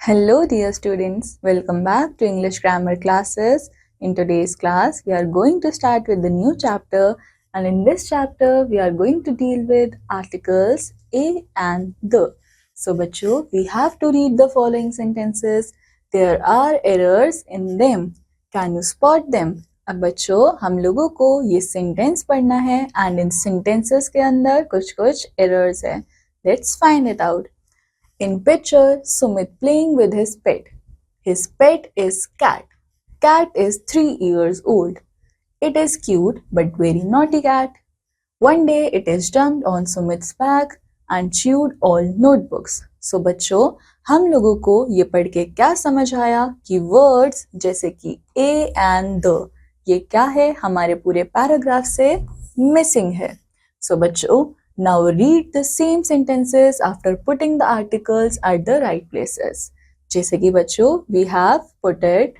Hello, dear students. Welcome back to English grammar classes. In today's class, we are going to start with the new chapter, and in this chapter, we are going to deal with articles a and the. So, बच्चों, we have to read the following sentences. There are errors in them. Can you spot them? अब बच्चों हम लोगों को ये sentence पढ़ना है and in sentences के अंदर कुछ कुछ एरर्स है. Let's find it out. In picture, Sumit playing with his pet. His pet is cat. Cat is 3 years old. It is cute but very naughty cat. One day it is jumped on Sumit's back and chewed all notebooks. So बच्चों हम लोगों को ये पढ़ के क्या समझ आया कि वर्ड्स जैसे कि a and the ये क्या है हमारे पूरे पैराग्राफ से मिसिंग है. So बच्चों now read the same sentences after putting the articles at the right places. जैसे कि बच्चों we have put it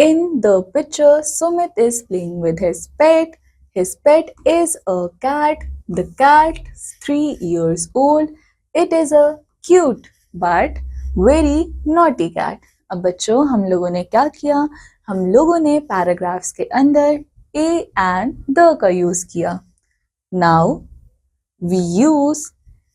in the picture. Sumit is playing with his pet. His pet is a cat. The cat is 3 years old. It is a cute but very naughty cat. अब बच्चों हम लोगों ने क्या किया? हम लोगों ने पैराग्राफ्स के अंदर a and the का यूज किया. Now we use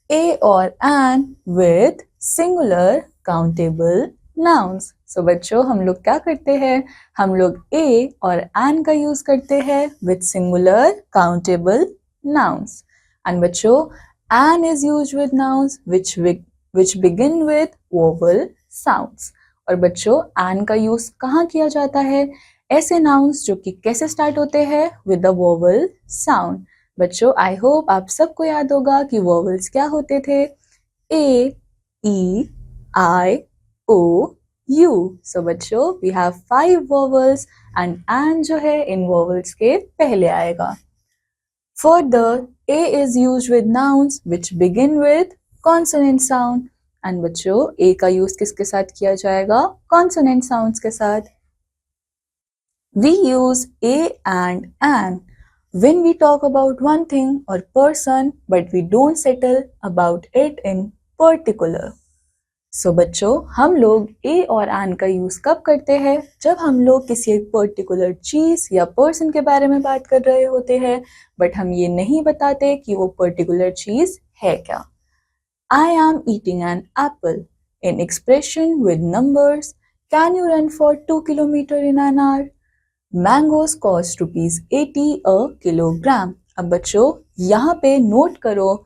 a or an with singular countable nouns. So बच्चों हम लोग क्या करते हैं? हम लोग a और an का यूज करते हैं with singular countable nouns. And बच्चों an is used with nouns which begin with vowel sounds. और बच्चों an का यूज कहाँ किया जाता है? ऐसे nouns जो कि कैसे स्टार्ट होते हैं with the vowel sound. बच्चों आई होप आप सबको याद होगा कि वॉवल्स क्या होते थे? A, E, I, O, U. So बच्चों we have 5 vowels and an जो है इन vowels के पहले आएगा. Further, A is used with nouns which begin with consonant sound. And बच्चों A का यूज किसके साथ किया जाएगा? Consonant sounds के साथ. We use A and an when we talk about one thing or person but we don't settle about it in particular. So बच्चों हम लोग a और an का यूज कब करते हैं? जब हम लोग किसी एक पर्टिकुलर चीज या पर्सन के बारे में बात कर रहे होते हैं बट हम ये नहीं बताते कि वो पर्टिकुलर चीज है क्या. I am eating an apple. In expression with numbers, can you run for 2 kilometers in an hour? Mangoes cost ₹80 a kilogram. अब बच्चों यहाँ पे नोट करो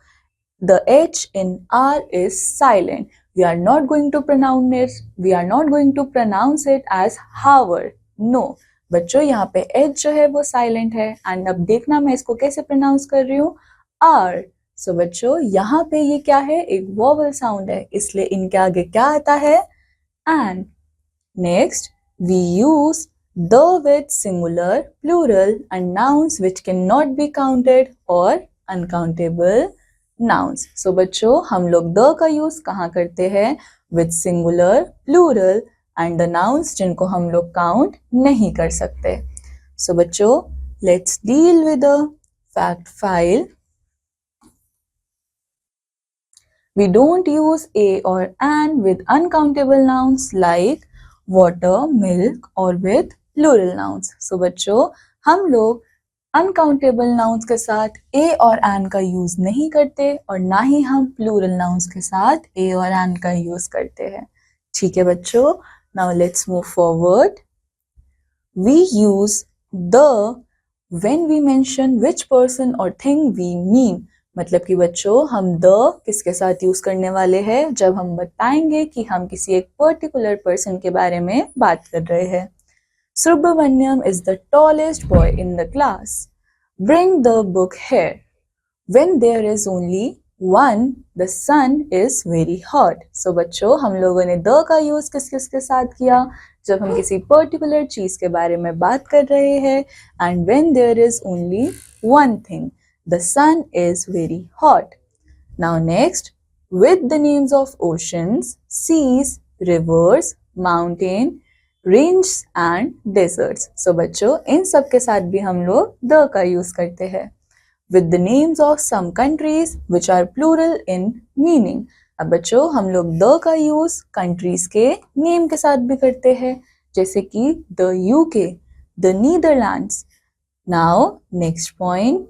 the H in R is silent. We are not going to pronounce it. We are not going to pronounce it as hour. No. बच्चों यहाँ पे H जो है वो silent है and अब देखना मैं इसको कैसे pronounce कर रही हूँ R. So बच्चों यहाँ पे ये क्या है? एक vowel sound है इसलिए इनके आगे क्या आता है? And. Next we use the with singular, plural and nouns which cannot be counted or uncountable nouns. So बच्चों हम लोग the का यूज कहाँ करते हैं? With singular, plural and the nouns जिनको हम लोग count नहीं कर सकते. So बच्चों let's deal with the fact file. We don't use a or an with uncountable nouns like water, milk or with plural nouns. So बच्चों हम लोग uncountable nouns के साथ a और an का यूज नहीं करते और ना ही हम plural nouns के साथ a और an का यूज करते हैं. ठीक है बच्चों. Now let's move forward. We use the when we mention which person or thing we mean. मतलब कि बच्चों हम the किसके साथ यूज करने वाले हैं? जब हम बताएंगे कि हम किसी एक पर्टिकुलर पर्सन के बारे में बात कर रहे हैं. Subramaniam is the tallest boy in the class. Bring the book here. When there is only one, the sun is very hot. So बच्चों हम लोगों ने the का यूज किस किस के साथ किया? जब हम किसी पर्टिकुलर चीज के बारे में बात कर रहे हैं and when there is only one thing, the sun is very hot. Now next, with the names of oceans, seas, rivers, mountain, range and deserts. So बच्चों इन सब के साथ भी हम लोग द का यूज करते हैं. With the names of some countries which are plural in meaning. अब बच्चों हम लोग द का यूज कंट्रीज के नेम के साथ भी करते हैं, जैसे कि the UK, the Netherlands. Now next point,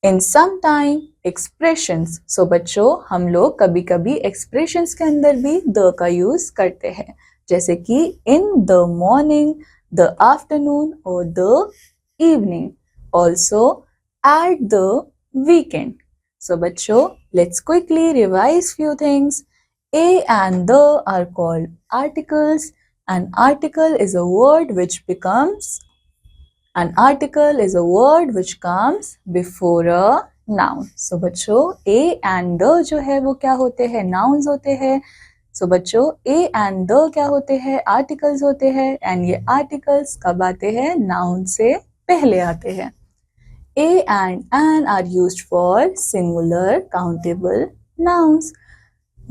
in some time expressions. So बच्चों हम लोग कभी कभी एक्सप्रेशंस के अंदर भी द का यूज करते हैं, जैसे कि in the morning, the afternoon और the evening, also at the weekend. So बच्चों, let's quickly revise few things. A and the are called articles. An article is a word which comes before a noun. So बच्चों, A and the जो है वो क्या होते हैं? Nouns होते हैं. So बच्चों, A and the क्या होते हैं? Articles होते हैं. And ये articles कब आते हैं? Noun से पहले आते हैं. A and an are used for singular countable nouns.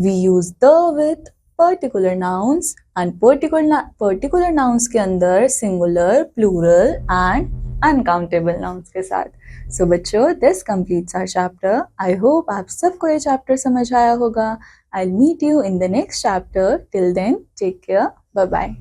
We use the with particular nouns and particular nouns के अंदर singular, plural and uncountable nouns के साथ. So बच्चों, this completes our chapter. I hope आप सबको ये chapter समझ आया होगा. I'll meet you in the next chapter. Till then, take care. Bye bye.